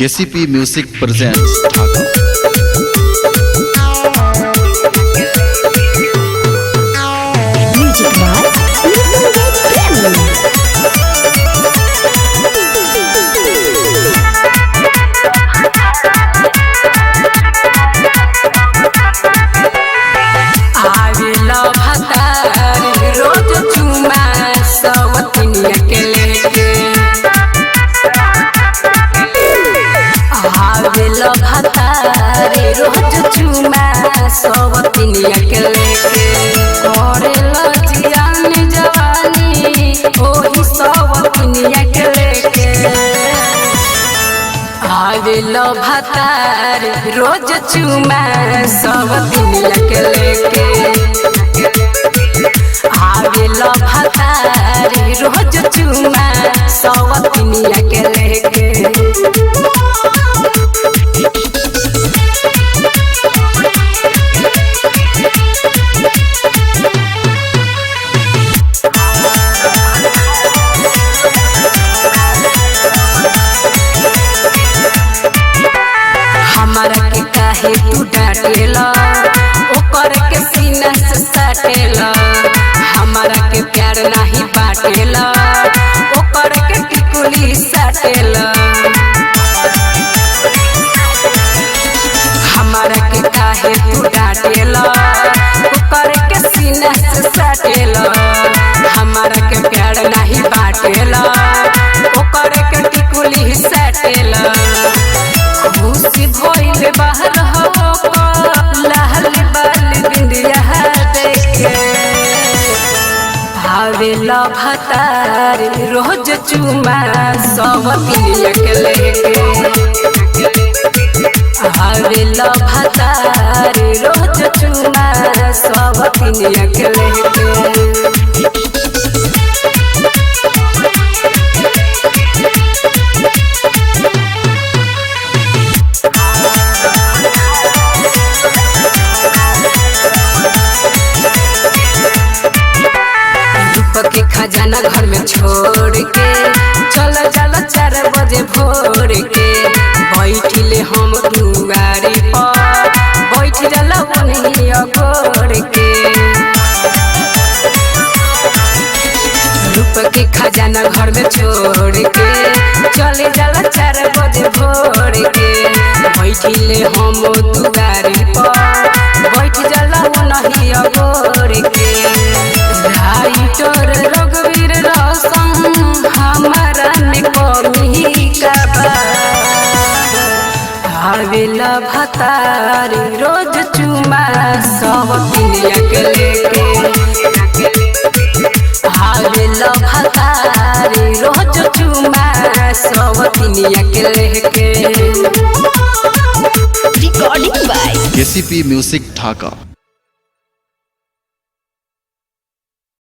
KCP Music presents Dhaka. Music by रोज चुमा सवतिनिया के लेके आवेल भतारे रोज चुमा सवतिनिया के लेके करेल जियान जवानी ओही सवतिनिया के लेके आवेल भतारे रोज चुमा सवतिनिया के लेके आवेल भतारे रोज चुमा सवतिनिया के लेके हमारा के काहे तू डांटेला ओकर के सीना से सटेला हमारा के प्यार नहीं बाटेला ओकर के टिकुली सटेला हमारा के काहे तू डांटेला ओकर के सीना से सटेला हमारा के प्यार नहीं बाटेला ओकर के टिकुली सटेला भूसी भइल बाहर हो लाल बाल बिंदिया देखे आवेल भतारे रोज चुमा सवतिनिया के लेके आवेल भतारे रोज चुमा सवतिनिया के लेके के खजाना घर में छोड़ के चल चल 4 बजे भोर के बैठिले हम दुआरी पर बैठ जल उन्हीं गोर के रूप के खजाना घर में छोड़ के चले जल 4 बजे भोर के बैठिले हम दुआरी पर बैठ जल उन्हीं गोर के राइटर रघुवीर रोशन हमारा में कमी का आवेल भतारे रोज चुमा सवतिनिया के लेके आवेल भतारे रोज चुमा सवतिनिया के लेके recording by KCP Music Dhaka.